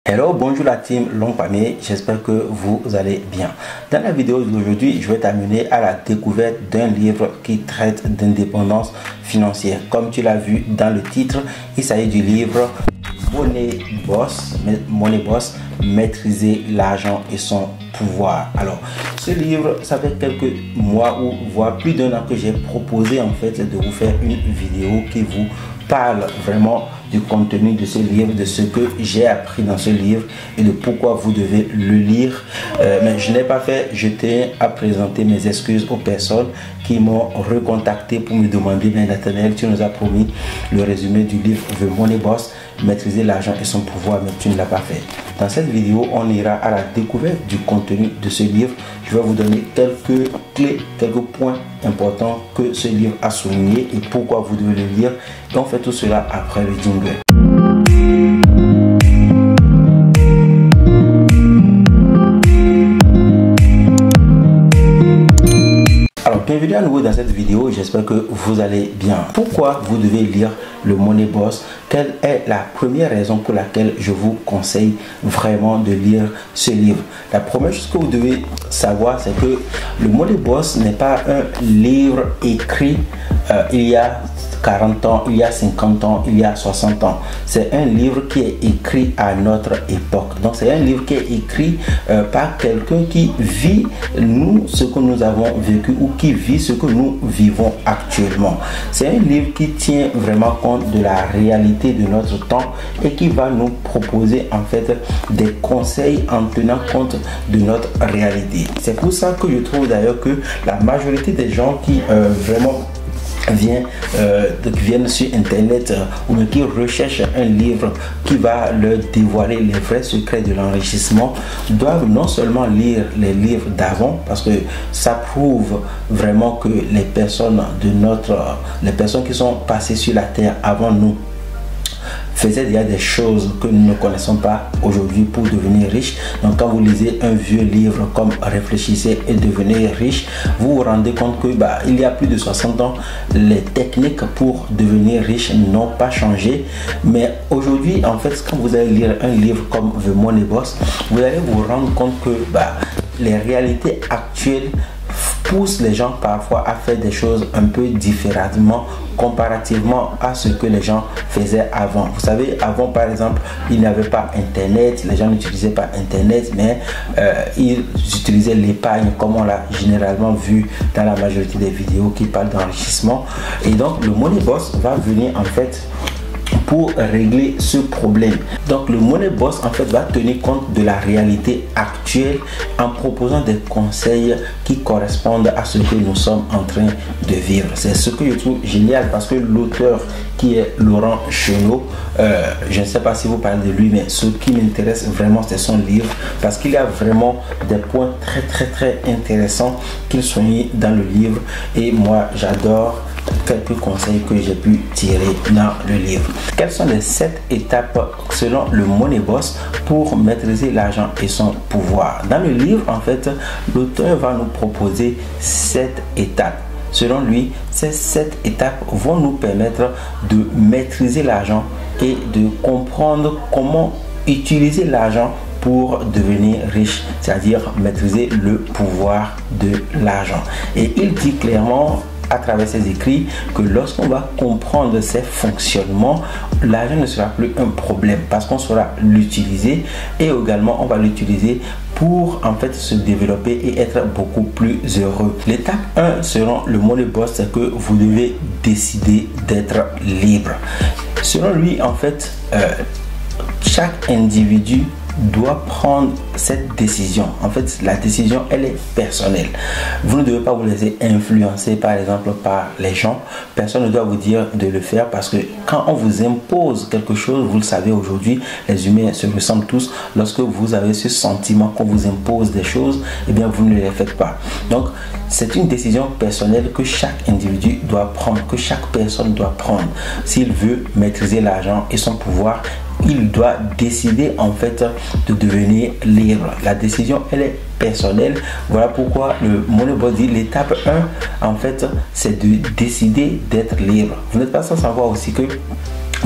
Hello, bonjour la team Long Pamier, j'espère que vous allez bien. Dans la vidéo d'aujourd'hui, je vais t'amener à la découverte d'un livre qui traite d'indépendance financière. Comme tu l'as vu dans le titre, il s'agit du livre Money Boss, maîtriser l'argent et son pouvoir. Alors, ce livre, ça fait quelques mois ou voire plus d'un an que j'ai proposé en fait de vous faire une vidéo qui vous parle vraiment du contenu de ce livre, de ce que j'ai appris dans ce livre et de pourquoi vous devez le lire. Mais je n'ai pas fait, je tiens à présenter mes excuses aux personnes qui m'ont recontacté pour me demander: mais Nathaniel, tu nous as promis le résumé du livre The Money Boss, maîtriser l'argent et son pouvoir, mais tu ne l'as pas fait. Dans cette vidéo, on ira à la découverte du contenu de ce livre. Je vais vous donner quelques clés, quelques points importants que ce livre a souligné et pourquoi vous devez le lire. Et on fait tout cela après le jingle. Alors, bienvenue à nouveau dans cette vidéo, j'espère que vous allez bien. Pourquoi vous devez lire le Money Boss? Quelle est la première raison pour laquelle je vous conseille vraiment de lire ce livre? La première chose que vous devez savoir, c'est que le Money Boss n'est pas un livre écrit il y a 40 ans, il y a 50 ans, il y a 60 ans. C'est un livre qui est écrit à notre époque. Donc c'est un livre qui est écrit par quelqu'un qui vit ce que nous avons vécu ou qui vit ce que nous vivons actuellement. C'est un livre qui tient vraiment compte de la réalité de notre temps et qui va nous proposer en fait des conseils en tenant compte de notre réalité. C'est pour ça que je trouve d'ailleurs que la majorité des gens qui vraiment viennent sur internet ou qui recherchent un livre qui va leur dévoiler les vrais secrets de l'enrichissement doivent non seulement lire les livres d'avant, parce que ça prouve vraiment que les personnes qui sont passées sur la terre avant nous faisaient déjà des choses que nous ne connaissons pas aujourd'hui pour devenir riches. Donc quand vous lisez un vieux livre comme Réfléchissez et devenez riche, vous vous rendez compte que il y a plus de 60 ans, les techniques pour devenir riche n'ont pas changé. Mais aujourd'hui, en fait, quand vous allez lire un livre comme The Money Boss, vous allez vous rendre compte que les réalités actuelles pousse les gens parfois à faire des choses un peu différemment comparativement à ce que les gens faisaient avant. Vous savez, avant par exemple, il n'y avait pas internet, les gens n'utilisaient pas internet, mais ils utilisaient l'épargne comme on l'a généralement vu dans la majorité des vidéos qui parlent d'enrichissement. Et donc le Money Boss va venir en fait pour régler ce problème. Donc le Money Boss en fait va tenir compte de la réalité actuelle en proposant des conseils qui correspondent à ce que nous sommes en train de vivre. C'est ce que je trouve génial, parce que l'auteur qui est Laurent Chenot, je ne sais pas si vous parlez de lui, mais ce qui m'intéresse vraiment c'est son livre, parce qu'il y a vraiment des points très intéressants qu'il souligne dans le livre et moi j'adore quelques conseils que j'ai pu tirer dans le livre. Quelles sont les 7 étapes selon le Money Boss pour maîtriser l'argent et son pouvoir? Dans le livre, en fait, l'auteur va nous proposer 7 étapes. Selon lui, ces 7 étapes vont nous permettre de maîtriser l'argent et de comprendre comment utiliser l'argent pour devenir riche, c'est-à-dire maîtriser le pouvoir de l'argent. Et il dit clairement à travers ses écrits que lorsqu'on va comprendre ses fonctionnements, l'argent ne sera plus un problème parce qu'on saura l'utiliser, et également on va l'utiliser pour en fait se développer et être beaucoup plus heureux. L'étape 1 selon le Money Boss, c'est que vous devez décider d'être libre. Selon lui, en fait, chaque individu doit prendre cette décision. En fait, la décision, elle est personnelle. Vous ne devez pas vous laisser influencer par exemple par les gens. Personne ne doit vous dire de le faire, parce que quand on vous impose quelque chose, vous le savez aujourd'hui, les humains se ressemblent tous. Lorsque vous avez ce sentiment qu'on vous impose des choses, eh bien vous ne les faites pas. Donc c'est une décision personnelle que chaque individu doit prendre, que chaque personne doit prendre. S'il veut maîtriser l'argent et son pouvoir, il doit décider en fait de devenir libre. La décision, elle est personnelle. Voilà pourquoi le Money Boss dit l'étape 1 en fait c'est de décider d'être libre. Vous n'êtes pas sans savoir aussi que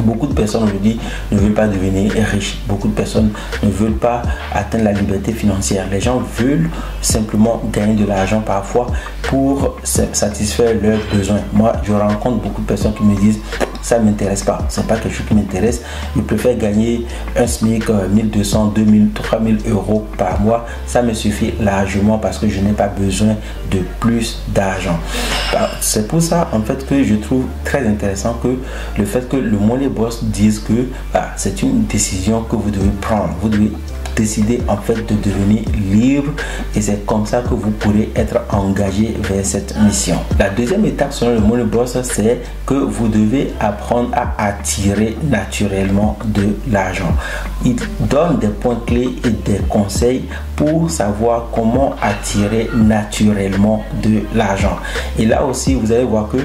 Beaucoup de personnes aujourd'hui ne veulent pas devenir riches. Beaucoup de personnes ne veulent pas atteindre la liberté financière. Les gens veulent simplement gagner de l'argent parfois pour satisfaire leurs besoins. Moi, je rencontre beaucoup de personnes qui me disent ça ne m'intéresse pas, c'est pas quelque chose qui m'intéresse. Je préfère gagner un SMIC, 1200, 2000, 3000 euros par mois. Ça me suffit largement parce que je n'ai pas besoin de plus d'argent. C'est pour ça en fait que je trouve très intéressant que le fait que le Money Boss dise que c'est une décision que vous devez prendre. Vous devez décider en fait de devenir libre et c'est comme ça que vous pourrez être engagé vers cette mission. La deuxième étape selon le Money Boss, c'est que vous devez apprendre à attirer naturellement de l'argent. Il donne des points clés et des conseils pour savoir comment attirer naturellement de l'argent. Et là aussi, vous allez voir que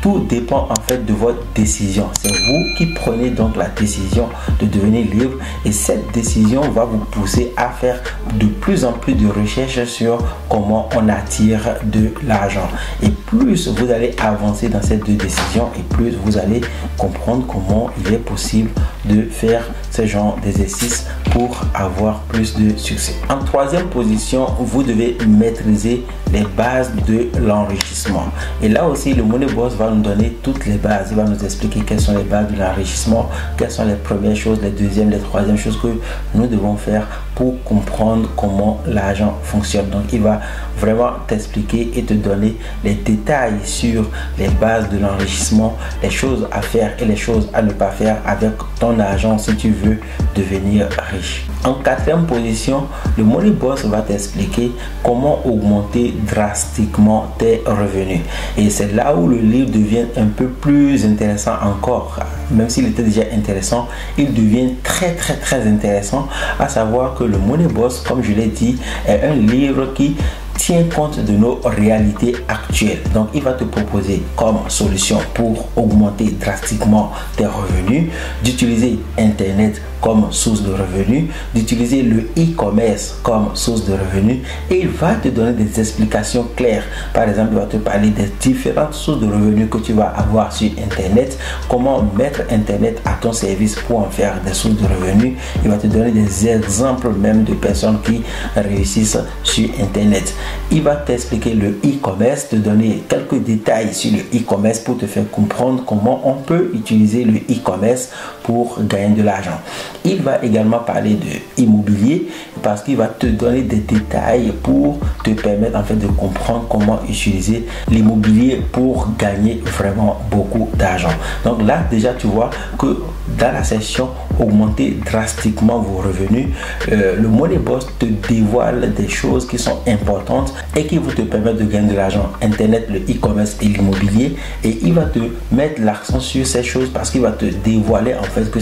tout dépend en fait de votre décision. C'est vous qui prenez donc la décision de devenir libre et cette décision va vous pousser à faire de plus en plus de recherches sur comment on attire de l'argent. Et plus vous allez avancer dans ces deux décisions et plus vous allez comprendre comment il est possible de faire ce genre d'exercice pour avoir plus de succès. En troisième position, vous devez maîtriser les bases de l'enrichissement. Et là aussi, le Money Boss va nous donner toutes les bases. Il va nous expliquer quelles sont les bases de l'enrichissement, quelles sont les premières choses, les deuxièmes, les troisièmes choses que nous devons faire pour comprendre comment l'argent fonctionne. Donc, il va vraiment t'expliquer et te donner les détails sur les bases de l'enrichissement, les choses à faire et les choses à ne pas faire avec ton argent si tu veux devenir riche. En quatrième position, le Money Boss va t'expliquer comment augmenter drastiquement tes revenus. Et c'est là où le livre devient un peu plus intéressant encore. Même s'il était déjà intéressant, il devient très intéressant, à savoir que le Money Boss, comme je l'ai dit, est un livre qui tient compte de nos réalités actuelles. Donc, il va te proposer comme solution pour augmenter drastiquement tes revenus, d'utiliser Internet comme source de revenus, d'utiliser le e-commerce comme source de revenus et il va te donner des explications claires. Par exemple, il va te parler des différentes sources de revenus que tu vas avoir sur Internet, comment mettre Internet à ton service pour en faire des sources de revenus. Il va te donner des exemples même de personnes qui réussissent sur Internet. Il va t'expliquer le e-commerce, te donner quelques détails sur le e-commerce pour te faire comprendre comment on peut utiliser le e-commerce pour gagner de l'argent. Il va également parler de immobilier parce qu'il va te donner des détails pour te permettre en fait de comprendre comment utiliser l'immobilier pour gagner vraiment beaucoup d'argent. Donc là déjà tu vois que dans la section augmenter drastiquement vos revenus, le Money Boss te dévoile des choses qui sont importantes et qui vont te permettre de gagner de l'argent. Internet, le e-commerce et l'immobilier, et il va te mettre l'accent sur ces choses parce qu'il va te dévoiler en fait que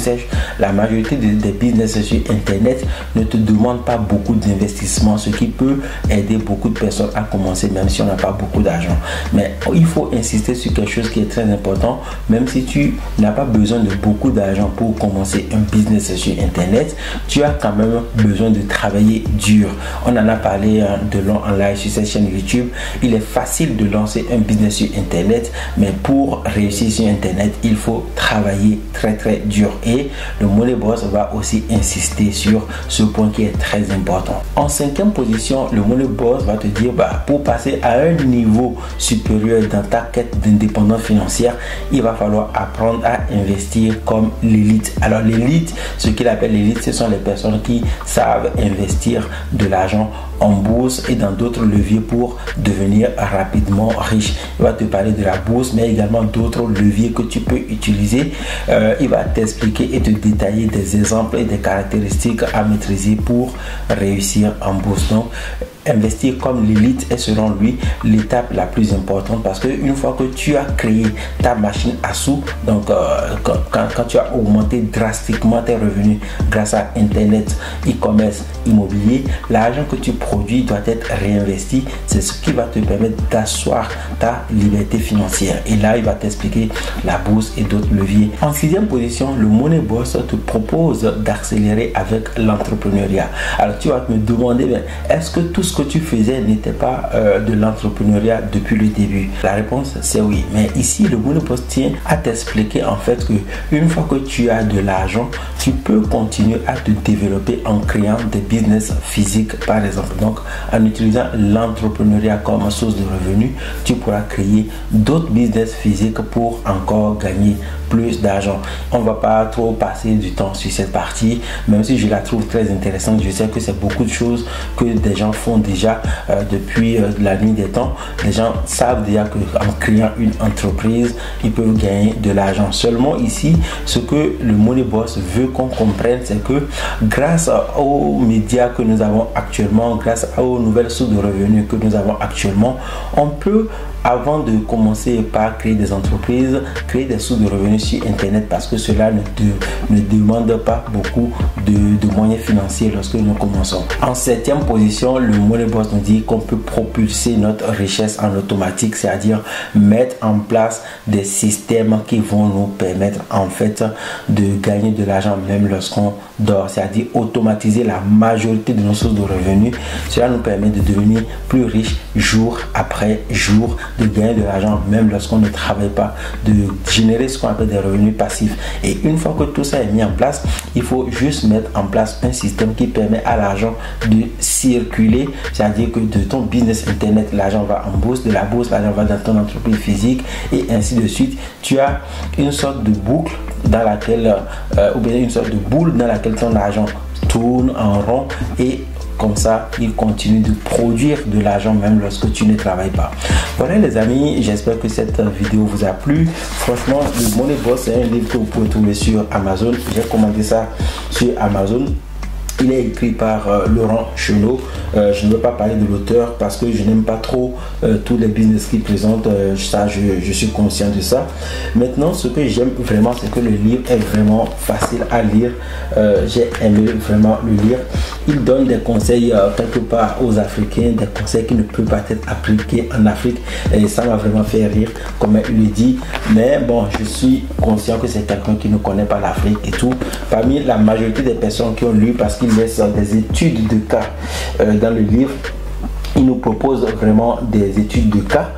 la majorité des business sur Internet ne te demandent pas beaucoup d'investissement, ce qui peut aider beaucoup de personnes à commencer même si on n'a pas beaucoup d'argent. Mais il faut insister sur quelque chose qui est très important. Même si tu n'as pas besoin de beaucoup d'argent pour commencer un business sur Internet, tu as quand même besoin de travailler dur. On en a parlé de long en live sur cette chaîne YouTube. Il est facile de lancer un business sur Internet, mais pour réussir sur Internet, il faut travailler très dur. Et le Money Boss va aussi insister sur ce point qui est très important. En cinquième position, le Money Boss va te dire pour passer à un niveau supérieur dans ta quête d'indépendance financière, il va falloir apprendre à investir comme l'élite. Alors l'élite, ce qu'il appelle l'élite, ce sont les personnes qui savent investir de l'argent en bourse et dans d'autres leviers pour devenir rapidement riche. Il va te parler de la bourse, mais également d'autres leviers que tu peux utiliser. Il va t'expliquer et te détailler des exemples et des caractéristiques à maîtriser pour réussir en bourse. Donc, investir comme l'élite est selon lui l'étape la plus importante parce que une fois que tu as créé ta machine à sous, donc quand tu as augmenté drastiquement tes revenus grâce à Internet, e-commerce, immobilier, l'argent que tu produis doit être réinvesti. C'est ce qui va te permettre d'asseoir ta liberté financière. Et là, il va t'expliquer la bourse et d'autres leviers. En sixième position, le Money Boss te propose d'accélérer avec l'entrepreneuriat. Alors, tu vas me demander, est-ce que tout ce que tu faisais n'était pas de l'entrepreneuriat depuis le début? La réponse c'est oui. Mais ici, le Money Boss tient à t'expliquer en fait que une fois que tu as de l'argent, tu peux continuer à te développer en créant des business physiques par exemple. Donc en utilisant l'entrepreneuriat comme source de revenus, tu pourras créer d'autres business physiques pour encore gagner plus d'argent. On va pas trop passer du temps sur cette partie, même si je la trouve très intéressante. Je sais que c'est beaucoup de choses que des gens font déjà depuis la nuit des temps. Les gens savent déjà qu'en créant une entreprise, ils peuvent gagner de l'argent. Seulement ici, ce que le Money Boss veut qu'on comprenne, c'est que grâce aux médias que nous avons actuellement, grâce aux nouvelles sources de revenus que nous avons actuellement, on peut, avant de commencer par créer des entreprises, créer des sources de revenus sur internet, parce que cela ne demande pas beaucoup de moyens financiers lorsque nous commençons. En 7e position, le Money Boss nous dit qu'on peut propulser notre richesse en automatique, c'est-à-dire mettre en place des systèmes qui vont nous permettre en fait de gagner de l'argent même lorsqu'on dort, c'est-à-dire automatiser la majorité de nos sources de revenus. Cela nous permet de devenir plus riches jour après jour, de gagner de l'argent même lorsqu'on ne travaille pas, de générer ce qu'on appelle des revenus passifs. Et une fois que tout ça est mis en place, il faut juste mettre en place un système qui permet à l'argent de circuler, c'est-à-dire que de ton business internet, l'argent va en bourse, de la bourse, l'argent va dans ton entreprise physique et ainsi de suite. Tu as une sorte de boucle dans laquelle, ou bien une sorte de boule dans laquelle ton argent tourne en rond et comme ça, il continue de produire de l'argent même lorsque tu ne travailles pas. Voilà les amis, j'espère que cette vidéo vous a plu. Franchement, le Money Boss, c'est un livre que vous pouvez trouver sur Amazon. J'ai commandé ça sur Amazon. Il est écrit par Laurent Chenot. Je ne veux pas parler de l'auteur parce que je n'aime pas trop tous les business qu'il présente. Ça, je suis conscient de ça. Maintenant, ce que j'aime vraiment, c'est que le livre est vraiment facile à lire. J'ai aimé vraiment le lire. Il donne des conseils quelque part aux Africains, des conseils qui ne peuvent pas être appliqués en Afrique. Et ça m'a vraiment fait rire, comme il le dit. Mais bon, je suis conscient que c'est quelqu'un qui ne connaît pas l'Afrique et tout. Parmi la majorité des personnes qui ont lu, parce qu'il laisse des études de cas dans le livre, il nous propose vraiment des études de cas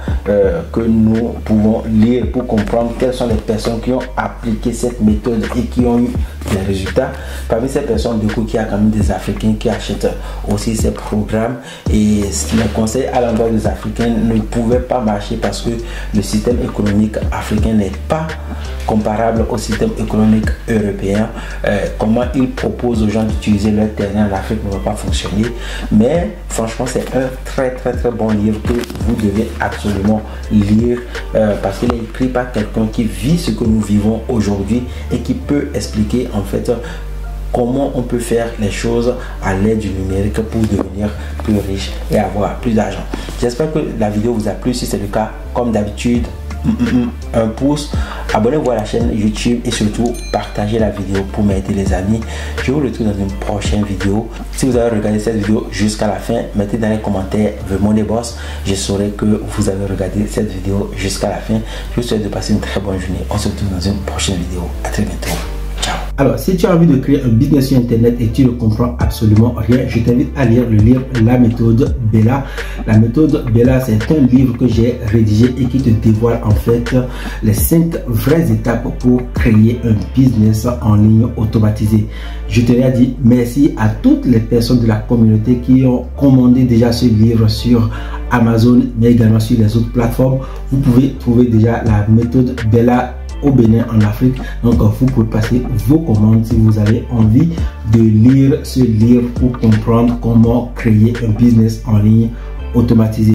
que nous pouvons lire pour comprendre quelles sont les personnes qui ont appliqué cette méthode et qui ont eu des résultats. Parmi ces personnes, du coup, il y a quand même des Africains qui achètent aussi ces programmes, et les conseils à l'endroit des Africains ne pouvaient pas marcher parce que le système économique africain n'est pas comparable au système économique européen. Comment ils proposent aux gens d'utiliser leur terrain en Afrique ne va pas fonctionner. Mais franchement, c'est un très bon livre que vous devez absolument lire parce qu'il est écrit par quelqu'un qui vit ce que nous vivons aujourd'hui et qui peut expliquer en fait comment on peut faire les choses à l'aide du numérique pour devenir plus riche et avoir plus d'argent. J'espère que la vidéo vous a plu. Si c'est le cas, comme d'habitude, un pouce, abonnez-vous à la chaîne YouTube et surtout partagez la vidéo pour m'aider les amis. Je vous retrouve dans une prochaine vidéo. Si vous avez regardé cette vidéo jusqu'à la fin, mettez dans les commentaires The Money Boss. Je saurai que vous avez regardé cette vidéo jusqu'à la fin. Je vous souhaite de passer une très bonne journée. On se retrouve dans une prochaine vidéo. À très bientôt. Alors, si tu as envie de créer un business sur internet et tu ne comprends absolument rien, je t'invite à lire le livre La méthode Bella. La méthode Bella, c'est un livre que j'ai rédigé et qui te dévoile en fait les 5 vraies étapes pour créer un business en ligne automatisé. Je te l'ai dit, merci à toutes les personnes de la communauté qui ont commandé déjà ce livre sur Amazon, mais également sur les autres plateformes. Vous pouvez trouver déjà la méthode Bella au Bénin, en Afrique. Donc vous pouvez passer vos commandes si vous avez envie de lire ce livre pour comprendre comment créer un business en ligne automatisé.